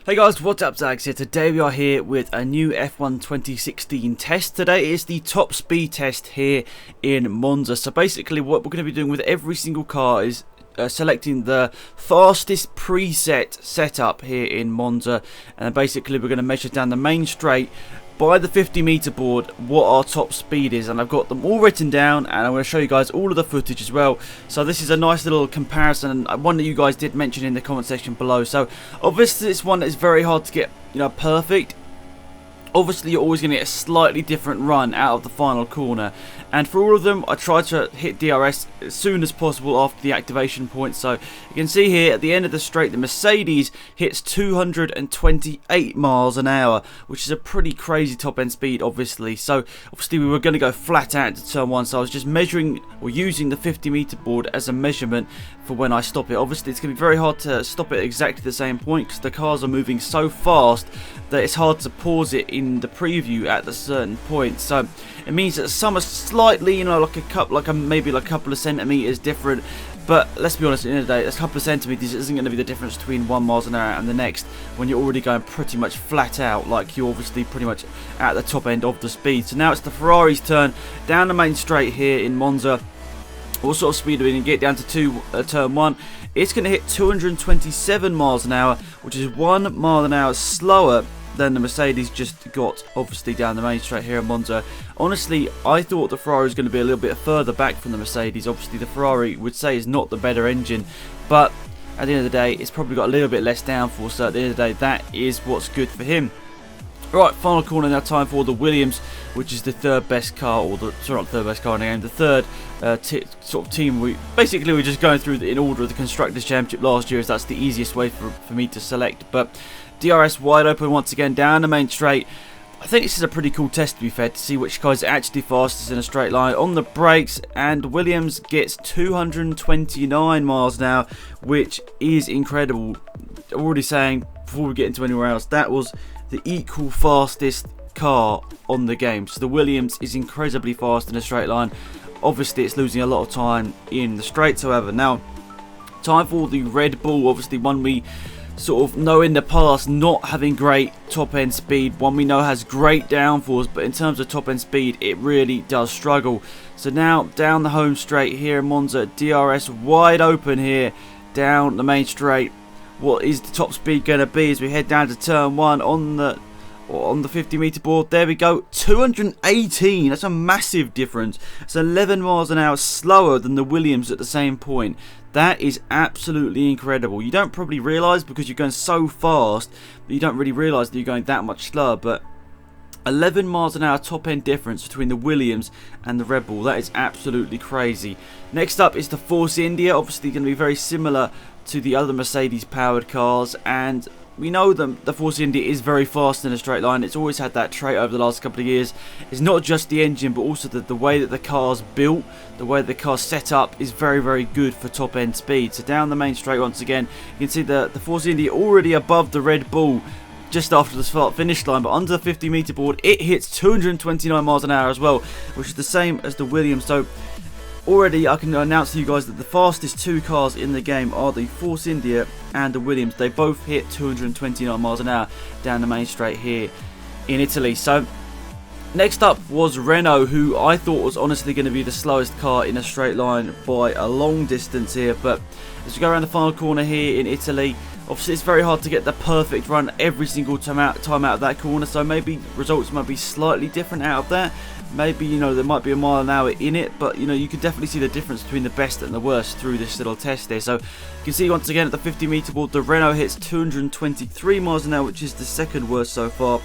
Hey guys, what's up, Alex here. Today we are here with a new F1 2016 test. Today is the top speed test here in Monza. So basically what we're going to be doing with every single car is selecting the fastest preset setup here in Monza. And basically we're going to measure down the main straight by the 50-meter board what our top speed is, and I've got them all written down, and I'm going to show you guys all of the footage as well. So this is a nice little comparison, and one that you guys did mention in the comment section below. So obviously it's one that is very hard to get, perfect. Obviously you're always going to get a slightly different run out of the final corner, and for all of them I tried to hit DRS as soon as possible after the activation point. So you can see here at the end of the straight the Mercedes hits 228 miles an hour, which is a pretty crazy top end speed obviously. So obviously we were going to go flat out into turn 1, so I was just measuring or using the 50-meter board as a measurement for when I stop it. Obviously it's going to be very hard to stop it exactly the same point because the cars are moving so fast that it's hard to pause it in the preview at a certain point. So it means that some are slightly, maybe a couple of centimeters different. But let's be honest, at the end of the day, a couple of centimeters isn't going to be the difference between 1 mile an hour and the next when you're already going pretty much flat out, like you're obviously pretty much at the top end of the speed. So now it's the Ferrari's turn down the main straight here in Monza. What sort of speed are we going to get down to turn 1? It's going to hit 227 miles an hour, which is 1 mile an hour slower than the Mercedes just got, obviously, down the main straight here in Monza. Honestly, I thought the Ferrari was going to be a little bit further back from the Mercedes. Obviously, the Ferrari would say is not the better engine, but at the end of the day, it's probably got a little bit less downforce, so at the end of the day, that is what's good for him. Right, final corner now, time for the Williams, which is the third best car, or sorry, not the third best car in the game, the third sort of team. We're just going through in order of the Constructors' Championship last year, as that's the easiest way for me to select. But DRS wide open once again down the main straight. I think this is a pretty cool test, to be fair, to see which car is actually fastest in a straight line. On the brakes, and Williams gets 229 miles an hour, which is incredible. Already saying, before we get into anywhere else, that was the equal fastest car on the game. So the Williams is incredibly fast in a straight line. Obviously it's losing a lot of time in the straights, however. Now, time for the Red Bull, obviously one we sort of know in the past not having great top end speed, one we know has great downforce, but in terms of top end speed it really does struggle. So now down the home straight here in Monza, DRS wide open here down the main straight. What is the top speed going to be as we head down to turn 1 on the 50-meter board? There we go, 218. That's a massive difference. It's 11 miles an hour slower than the Williams at the same point. That is absolutely incredible. You don't probably realise because you're going so fast, but you don't really realise that you're going that much slower. But 11 miles an hour top end difference between the Williams and the Red Bull. That is absolutely crazy. Next up is the Force India. Obviously going to be very similar to the other Mercedes powered cars, and we know the Force India is very fast in a straight line. It's always had that trait over the last couple of years. It's not just the engine, but also the way that the car's built, the way the car's set up is very, very good for top end speed. So down the main straight once again, you can see the Force India already above the Red Bull just after the start finish line, but under the 50-meter board it hits 229 miles an hour as well, which is the same as the Williams. So already I can announce to you guys that the fastest two cars in the game are the Force India and the Williams. They both hit 229 miles an hour down the main straight here in Italy. So next up was Renault, who I thought was honestly going to be the slowest car in a straight line by a long distance here. But as we go around the final corner here in Italy, obviously it's very hard to get the perfect run every single time out of that corner, so maybe results might be slightly different out of that. Maybe, there might be a mile an hour in it, but, you can definitely see the difference between the best and the worst through this little test here. So, you can see once again at the 50-meter board, the Renault hits 223 miles an hour, which is the second worst so far.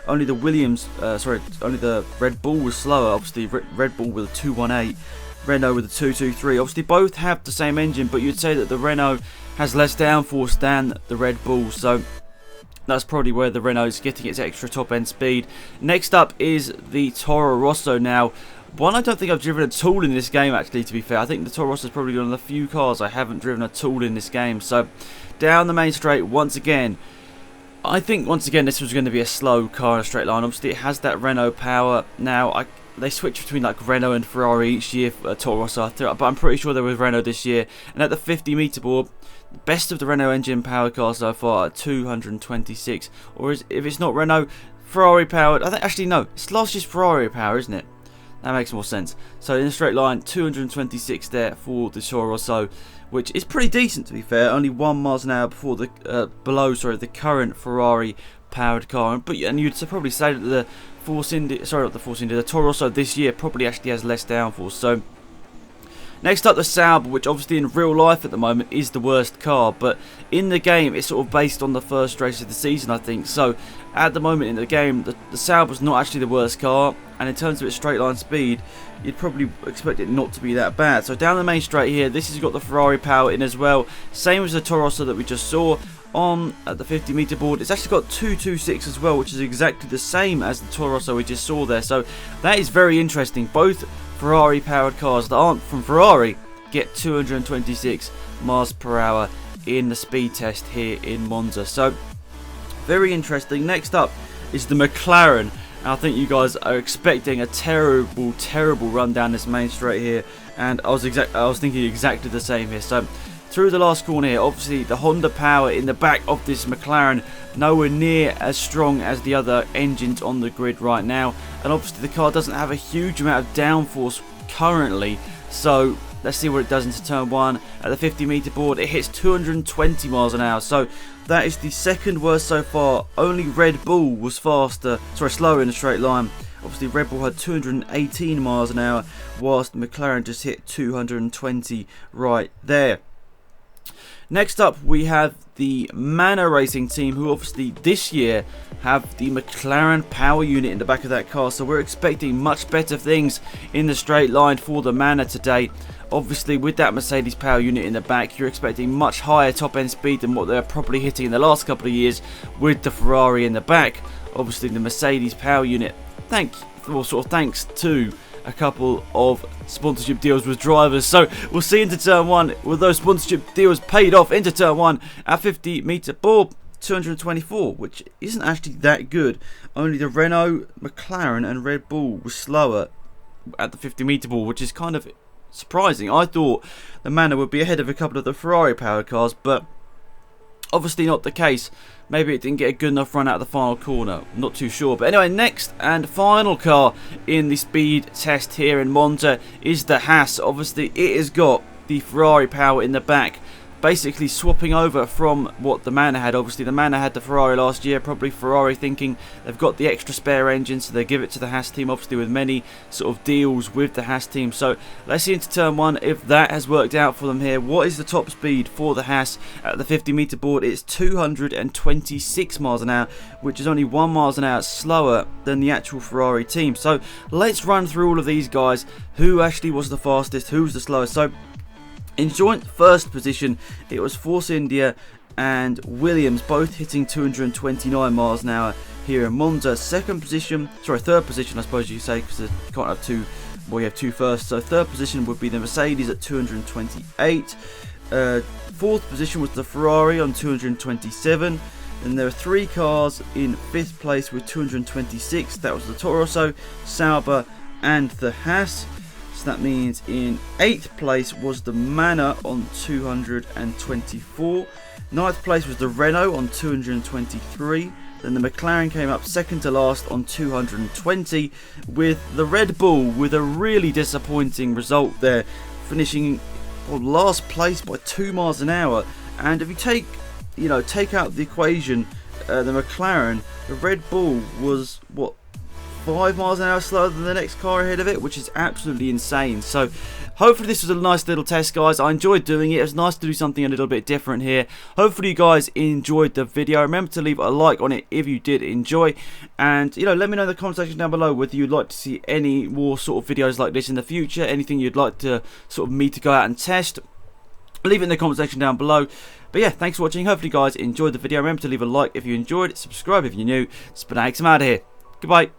Only the only the Red Bull was slower. Obviously, Red Bull with a 218, Renault with a 223. Obviously, both have the same engine, but you'd say that the Renault has less downforce than the Red Bull. So that's probably where the Renault is getting its extra top end speed. Next up is the Toro Rosso. Now, one I don't think I've driven at all in this game, actually, to be fair. I think the Toro Rosso is probably one of the few cars I haven't driven at all in this game. So down the main straight once again. I think once again this was going to be a slow car in a straight line. Obviously it has that Renault power. Now they switch between like Renault and Ferrari each year, Toro Rosso, but I'm pretty sure they were Renault this year. And at the 50-meter board, best of the Renault engine powered car so far at 226. Or if it's not Renault, Ferrari powered. I think actually no, it's last year's Ferrari power, isn't it? That makes more sense. So in a straight line, 226 there for the Toro Rosso, which is pretty decent to be fair. Only 1 miles an hour before the the current Ferrari powered car. And you'd probably say that the the Toro Rosso this year probably actually has less downforce. So next up, the Sauber, which obviously in real life at the moment is the worst car, but in the game it's sort of based on the first race of the season, I think. So at the moment in the game, the Sauber's not actually the worst car, and in terms of its straight line speed, you'd probably expect it not to be that bad. So down the main straight here, this has got the Ferrari power in as well, same as the Toro Rosso that we just saw. On at the 50 meter board, it's actually got 226 as well, which is exactly the same as the Toro Rosso we just saw there. So that is very interesting. Both Ferrari powered cars that aren't from Ferrari get 226 miles per hour in the speed test here in Monza. So very interesting. Next up is the Mclaren. I think you guys are expecting a terrible run down this main straight here, and I was thinking exactly the same here. So through the last corner here, obviously the Honda power in the back of this McLaren nowhere near as strong as the other engines on the grid right now, and obviously the car doesn't have a huge amount of downforce currently. So let's see what it does into turn 1. At the 50 meter board, it hits 220 miles an hour, so that is the second worst so far. Only Red Bull was slower in a straight line. Obviously Red Bull had 218 miles an hour, whilst McLaren just hit 220 right there. Next up, we have the Manor Racing team, who obviously this year have the McLaren power unit in the back of that car. So we're expecting much better things in the straight line for the Manor today. Obviously, with that Mercedes power unit in the back, you're expecting much higher top-end speed than what they're probably hitting in the last couple of years with the Ferrari in the back. Obviously, the Mercedes power unit, thanks to a couple of sponsorship deals with drivers. So we'll see into turn 1 with those sponsorship deals paid off into turn 1 at 50 meter board, 224, which isn't actually that good. Only the Renault, McLaren and Red Bull was slower at the 50 meter board, which is kind of surprising. I thought the Manor would be ahead of a couple of the Ferrari powered cars, but obviously not the case. Maybe it didn't get a good enough run out of the final corner. I'm not too sure. But anyway, next and final car in the speed test here in Monza is the Haas. Obviously, it has got the Ferrari power in the back, basically swapping over from what the Manor had. Obviously, the Manor had the Ferrari last year. Probably Ferrari thinking they've got the extra spare engine, so they give it to the Haas team, obviously with many sort of deals with the Haas team. So let's see into turn 1 if that has worked out for them here. What is the top speed for the Haas at the 50 meter board? It's 226 miles an hour, which is only 1 mile an hour slower than the actual Ferrari team. So let's run through all of these guys. Who actually was the fastest? Who's the slowest? So in joint first position, it was Force India and Williams, both hitting 229 miles an hour here in Monza. Third position, I suppose you say, because you can't have two. Well, you have two first. So third position would be the Mercedes at 228. Fourth position was the Ferrari on 227. And there are 3 cars in 5th place with 226. That was the Toro Rosso, Sauber and the Haas. So that means in 8th place was the Manor on 224. 9th place was the Renault on 223. Then the McLaren came up second to last on 220, with the Red Bull with a really disappointing result there, finishing last place by 2 miles an hour. And if you take out the equation, the McLaren, the Red Bull was 5 miles an hour slower than the next car ahead of it, which is absolutely insane. So hopefully this was a nice little test, guys. I enjoyed doing it. It was nice to do something a little bit different here. Hopefully you guys enjoyed the video. Remember to leave a like on it if you did enjoy, and let me know in the comment section down below whether you'd like to see any more sort of videos like this in the future, anything you'd like to me to go out and test. Leave it in the comment section down below. But yeah, thanks for watching. Hopefully you guys enjoyed the video. Remember to leave a like if you enjoyed, subscribe if you're new. It's been Alex, I'm out of here. Goodbye.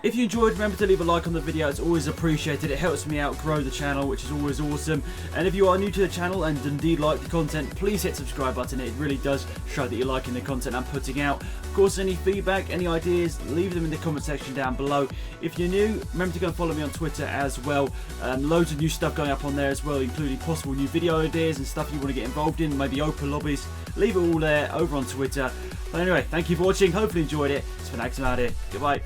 If you enjoyed, remember to leave a like on the video. It's always appreciated. It helps me out grow the channel, which is always awesome. And if you are new to the channel and indeed like the content, please hit the subscribe button. It really does show that you're liking the content I'm putting out. Of course, any feedback, any ideas, leave them in the comment section down below. If you're new, remember to go and follow me on Twitter as well. Loads of new stuff going up on there as well, including possible new video ideas and stuff you want to get involved in, maybe open lobbies. Leave it all there over on Twitter. But anyway, thank you for watching. Hopefully you enjoyed it. It's been AlexZAfRo out here. Goodbye.